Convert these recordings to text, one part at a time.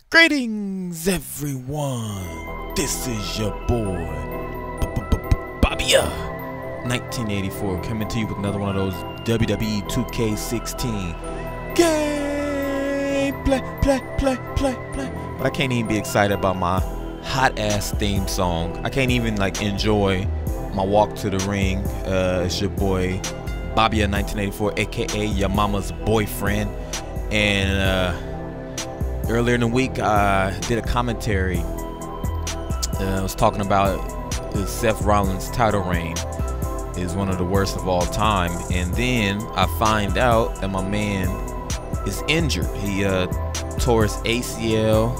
Greetings, everyone. This is your boy, Babia, 1984, coming to you with another one of those WWE 2K16 game play. But I can't even be excited about my hot ass theme song. I can't even enjoy my walk to the ring. It's your boy Babia 1984, aka your mama's boyfriend, and earlier in the week, I did a commentary. I was talking about the Seth Rollins title reign is one of the worst of all time, and then I find out that my man is injured. He tore his ACL,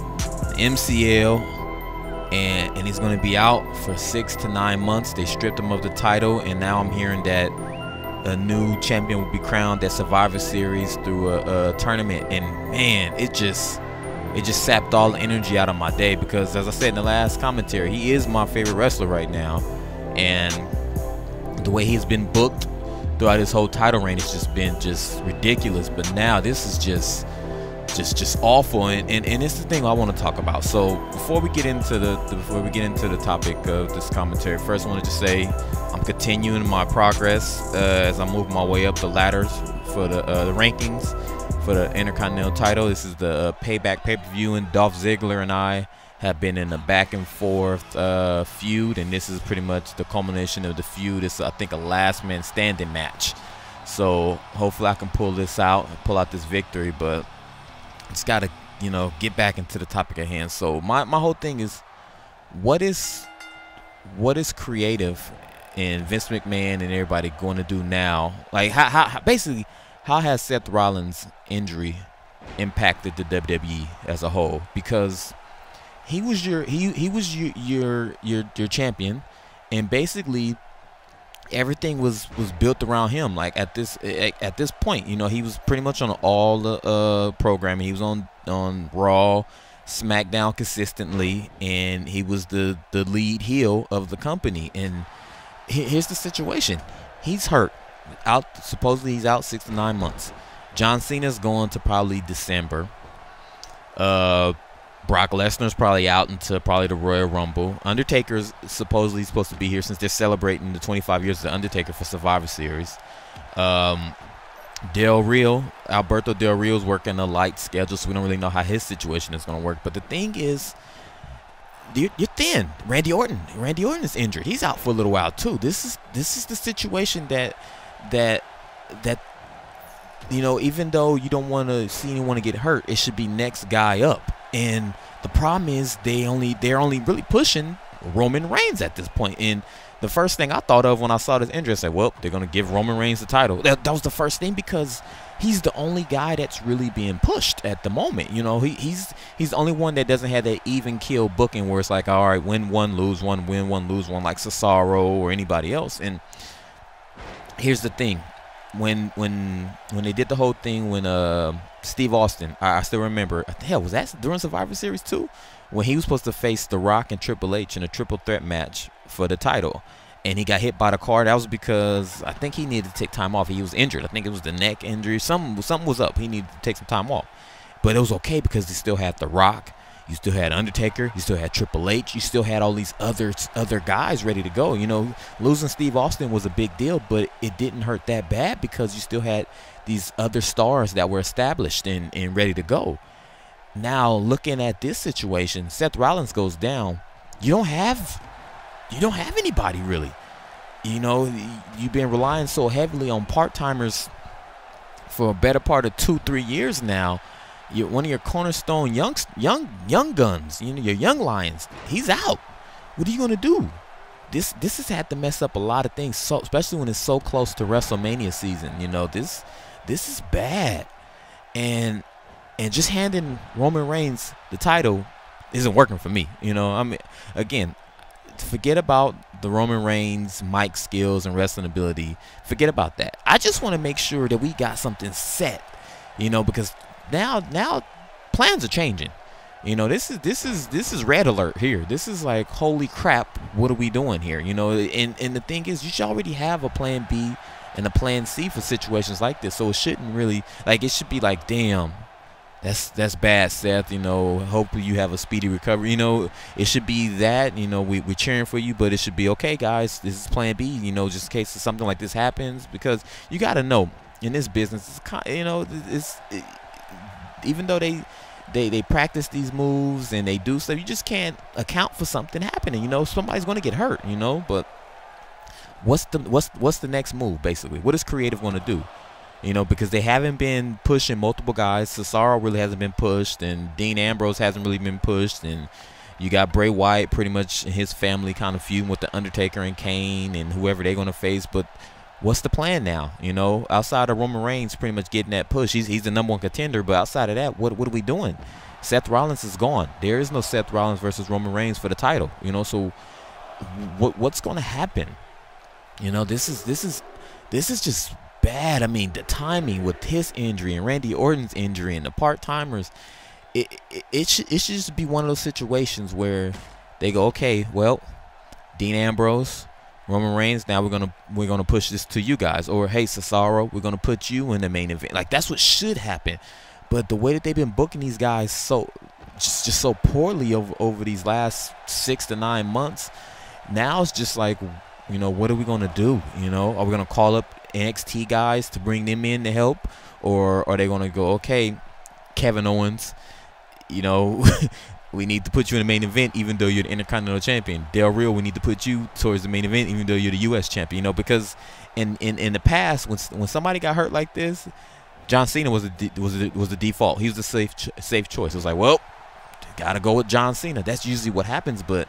MCL, and he's going to be out for 6 to 9 months. They stripped him of the title, and now I'm hearing that a new champion will be crowned at Survivor Series through a tournament. And man, it just sapped all the energy out of my day, because as I said in the last commentary, he is my favorite wrestler right now, and the way he's been booked throughout his whole title reign has just been ridiculous. But now this is just awful, and it's the thing I want to talk about. So before we get into the topic of this commentary, first I want to just say I'm continuing my progress as I move my way up the ladders for the rankings for the Intercontinental title. This is the Payback pay-per-view, and Dolph Ziggler and I have been in a back and forth feud, and this is pretty much the culmination of the feud. It's, I think, a last man standing match. So hopefully I can pull out this victory, but it's got to, get back into the topic at hand. So my whole thing is, what is creative and Vince McMahon and everybody going to do now? Like, how has Seth Rollins' injury impacted the WWE as a whole? Because he was your champion, and basically everything was built around him. Like at this point, he was pretty much on all the programming. He was on Raw, SmackDown consistently, and he was the lead heel of the company. And here's the situation: he's hurt. Supposedly he's out 6 to 9 months. John Cena's going to probably December. Brock Lesnar's probably out until probably the Royal Rumble. Undertaker's supposedly supposed to be here since they're celebrating the 25 years of the Undertaker for Survivor Series. Alberto Del Rio's working a light schedule, so we don't really know how his situation is going to work. But the thing is, you're thin. Randy Orton is injured. He's out for a little while too. This is the situation that even though you don't want to see anyone get hurt, it should be next guy up. And the problem is they're only really pushing Roman Reigns at this point. And the first thing I thought of when I saw this injury, I said, well, they're going to give Roman Reigns the title. That was the first thing, because he's the only guy that's really being pushed at the moment. He's the only one that doesn't have that even kill booking where it's like, all right, win one, lose one, win one, lose one, like Cesaro or anybody else. And here's the thing: when they did the whole thing when Steve Austin, I still remember, hell, was that during Survivor Series 2? When he was supposed to face The Rock and Triple H in a triple threat match for the title, and he got hit by the car. That was because I think he needed to take time off. He was injured. I think it was the neck injury. Something was up. He needed to take some time off. But it was okay because he still had The Rock. You still had Undertaker. You still had Triple H. You still had all these other guys ready to go. Losing Steve Austin was a big deal, but it didn't hurt that bad because you still had these other stars that were established and ready to go. Now, looking at this situation, Seth Rollins goes down. You don't have anybody really. You've been relying so heavily on part-timers for a better part of 2-3 years now. One of your cornerstone young guns, your young lions, he's out. What are you going to do? This has had to mess up a lot of things, so especially when it's so close to WrestleMania season. This is bad, and just handing Roman Reigns the title isn't working for me. Again, forget about the Roman Reigns mic skills and wrestling ability. Forget about that. I just want to make sure that we got something set, because now plans are changing. This is red alert here. This is like, holy crap, what are we doing here? And the thing is, you should already have a plan B and a plan C for situations like this. So it shouldn't really, it should be like, damn, That's bad, Seth. You know, hopefully you have a speedy recovery. You know, it should be that. You know, we're cheering for you, but it should be okay, guys. This is Plan B. You know, just in case something like this happens, because you got to know in this business, you know, even though they practice these moves and they do stuff, you just can't account for something happening. You know, somebody's going to get hurt. You know, but what's the next move? Basically, what is creative going to do? You know, because they haven't been pushing multiple guys. Cesaro really hasn't been pushed, and Dean Ambrose hasn't really been pushed, and you got Bray Wyatt pretty much and his family kind of feuding with the Undertaker and Kane and whoever they're going to face. But what's the plan now? You know, outside of Roman Reigns pretty much getting that push, he's the #1 contender. But outside of that, what are we doing? Seth Rollins is gone. There is no Seth Rollins versus Roman Reigns for the title. You know, so what's going to happen? You know, this is just bad. I mean, the timing with his injury and Randy Orton's injury and the part-timers, it should just be one of those situations where they go, okay, well, Dean Ambrose, Roman Reigns, now we're gonna push this to you guys, or hey, Cesaro, we're gonna put you in the main event. Like, that's what should happen. But the way that they've been booking these guys just so poorly over these last 6 to 9 months, now it's just like, you know, what are we gonna do? You know, are we gonna call up NXT guys to bring them in to help, or are they going to go, okay, Kevin Owens, you know, we need to put you in the main event even though you're the Intercontinental Champion. Del Rio, we need to put you towards the main event even though you're the U.S. Champion. You know, because in the past, when somebody got hurt like this, John Cena was the default. He was the safe choice. It was like, well, gotta go with John Cena. That's usually what happens, but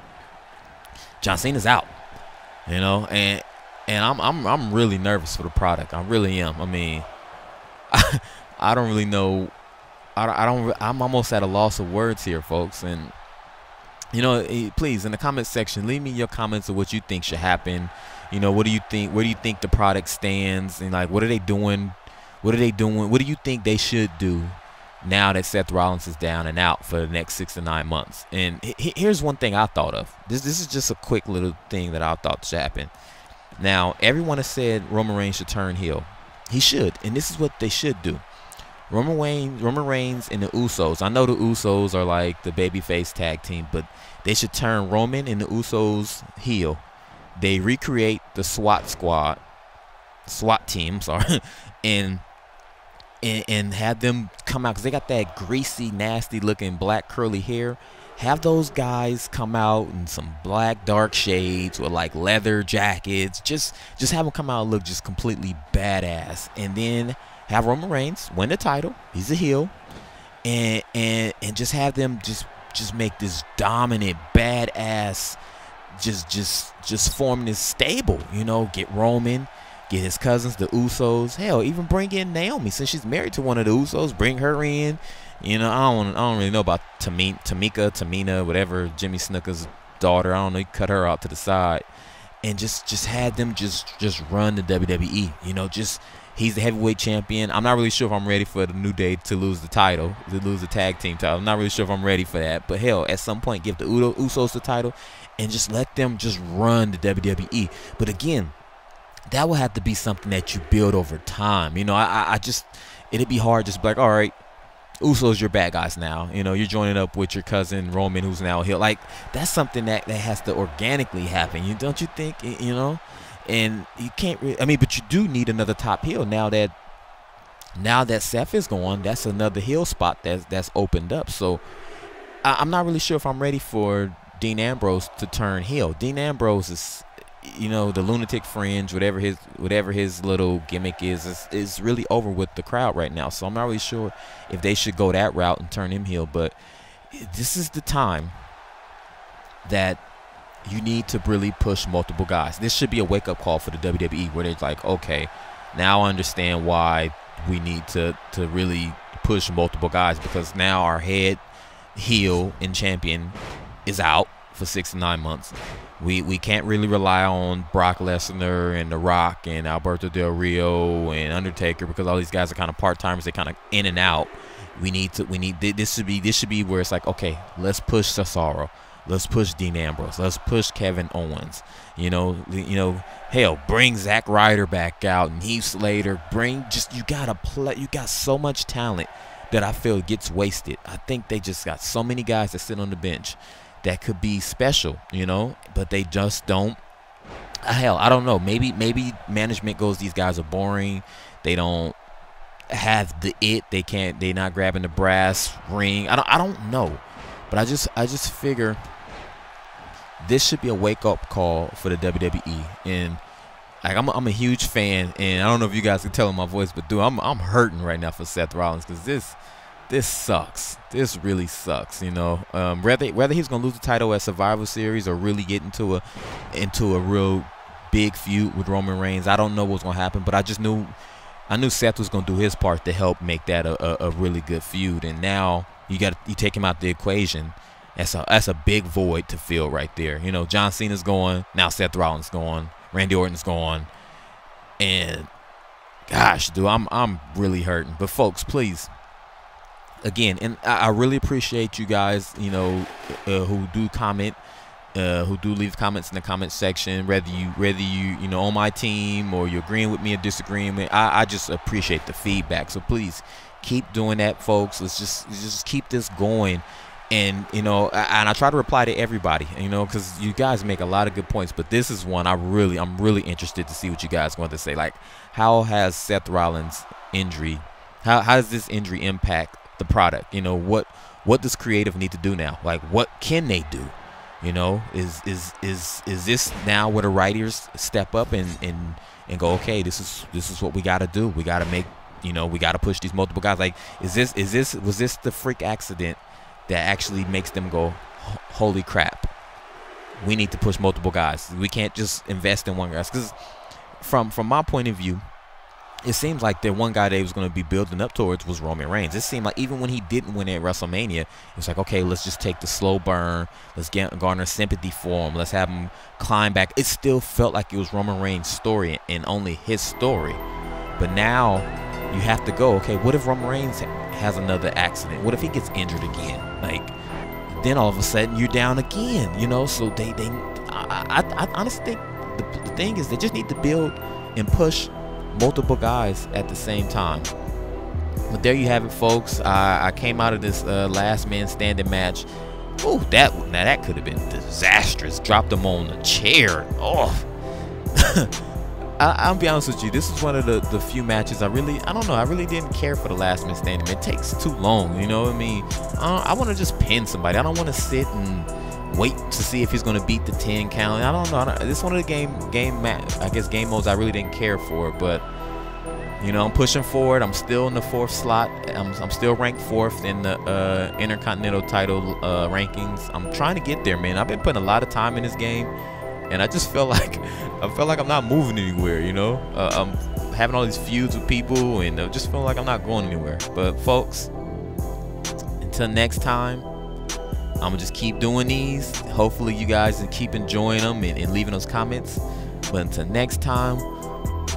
John Cena's out. You know, and I'm really nervous for the product. I really am. I mean, I don't really know. I'm almost at a loss of words here, folks. And you know, please, in the comment section, leave me your comments of what you think should happen. You know, what do you think? Where do you think the product stands? And like, what are they doing? What are they doing? What do you think they should do now that Seth Rollins is down and out for the next 6 to 9 months? And here's one thing I thought of. This is just a quick little thing that I thought should happen. Now, everyone has said Roman Reigns should turn heel. He should, and this is what they should do. Roman Reigns and the Usos. I know the Usos are like the babyface tag team, but they should turn Roman and the Usos heel. They recreate the SWAT team, sorry, and have them come out, because they got that greasy, nasty looking black curly hair. Have those guys come out in some black dark shades with like leather jackets. Just have them come out and look just completely badass. And then have Roman Reigns win the title. He's a heel. And just have them just make this dominant, badass, just forming this stable. You know, get Roman, get his cousins, the Usos. Hell, even bring in Naomi, since she's married to one of the Usos. Bring her in. You know, I don't really know about Tamina, whatever, Jimmy Snuka's daughter. I don't know. You cut her out to the side, and just had them just run the WWE. You know, he's the heavyweight champion. I'm not really sure if I'm ready for the New Day to lose the title, to lose the tag team title. I'm not really sure if I'm ready for that. But hell, at some point, give the Usos the title and just let them just run the WWE. But again, that will have to be something that you build over time. You know, it'd be hard just like, all right, Usos, you're bad guys now. You know, you're joining up with your cousin Roman, who's now heel. Like, that's something that has to organically happen. Don't you think? You know, and you can't really. I mean, but you do need another top heel now that Seth is gone. That's another heel spot that's opened up. So I'm not really sure if I'm ready for Dean Ambrose to turn heel. Dean Ambrose is, you know, the lunatic fringe, whatever his little gimmick is really over with the crowd right now. So I'm not really sure if they should go that route and turn him heel. But this is the time that you need to really push multiple guys. This should be a wake-up call for the WWE, where they're like, okay, now I understand why we need to really push multiple guys, because now our head heel and champion is out for 6 to 9 months. We can't really rely on Brock Lesnar and The Rock and Alberto Del Rio and Undertaker, because all these guys are kind of part-timers. They're kind of in and out. This should be where it's like, okay, let's push Cesaro. Let's push Dean Ambrose. Let's push Kevin Owens. You know, hell, bring Zack Ryder back out and Heath Slater. You got so much talent that I feel gets wasted. I think they just got so many guys that sit on the bench that could be special, you know, but they just don't. Hell, I don't know. Maybe management goes, these guys are boring. They don't have the it. They're not grabbing the brass ring. I don't know. But I just figure this should be a wake-up call for the WWE. And like, I'm a huge fan, and I don't know if you guys can tell in my voice, but dude, I'm hurting right now for Seth Rollins, because this sucks. This really sucks, you know. Whether he's gonna lose the title at Survivor Series or really get into a real big feud with Roman Reigns, I don't know what's gonna happen. But I knew Seth was gonna do his part to help make that a really good feud. And now you take him out the equation. That's a big void to fill right there. You know, John Cena's gone, now Seth Rollins gone, Randy Orton's gone, and gosh, dude, I'm really hurting. But folks, please, again, and I really appreciate you guys, you know, who do comment, who do leave comments in the comment section, whether you know, on my team or you're agreeing with me or disagreeing with me. I just appreciate the feedback. So please keep doing that, folks. Let's just keep this going. And, you know, and I try to reply to everybody, you know, because you guys make a lot of good points. But this is one I'm really interested to see what you guys want to say. Like, how has Seth Rollins' injury, how does this injury impact the product? You know, what does creative need to do now? Like, what can they do? You know, is this now where the writers step up and go, okay, this is what we got to do. We got to make, you know, we got to push these multiple guys. Like, was this the freak accident that actually makes them go, holy crap, we need to push multiple guys. We can't just invest in one guy. Because from my point of view, it seems like the one guy they was going to be building up towards was Roman Reigns. It seemed like even when he didn't win at WrestleMania, it was like, okay, let's just take the slow burn. Let's garner sympathy for him. Let's have him climb back. It still felt like it was Roman Reigns' story and only his story. But now you have to go, okay, what if Roman Reigns has another accident? What if he gets injured again? Like, then all of a sudden you're down again, you know? So I honestly think the thing is they just need to build and push multiple guys at the same time. But there you have it, folks. I came out of this last man standing match. Oh, that could have been disastrous. Dropped him on the chair. Oh. I'll be honest with you, this is one of the few matches I don't know, I really didn't care for the last man standing. It takes too long, you know what I mean? I want to just pin somebody. I don't want to sit and wait to see if he's going to beat the 10 count. I don't know. This is one of the game modes I really didn't care for. But, you know, I'm pushing forward. I'm still in the 4th slot. I'm still ranked 4th in the Intercontinental title rankings. I'm trying to get there, man. I've been putting a lot of time in this game. And I just feel like I'm not moving anywhere, you know. I'm having all these feuds with people, and I just feel like I'm not going anywhere. But folks, until next time, I'm gonna just keep doing these. Hopefully, you guys keep enjoying them and leaving those comments. But until next time,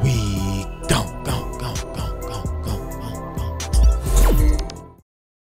we don't go.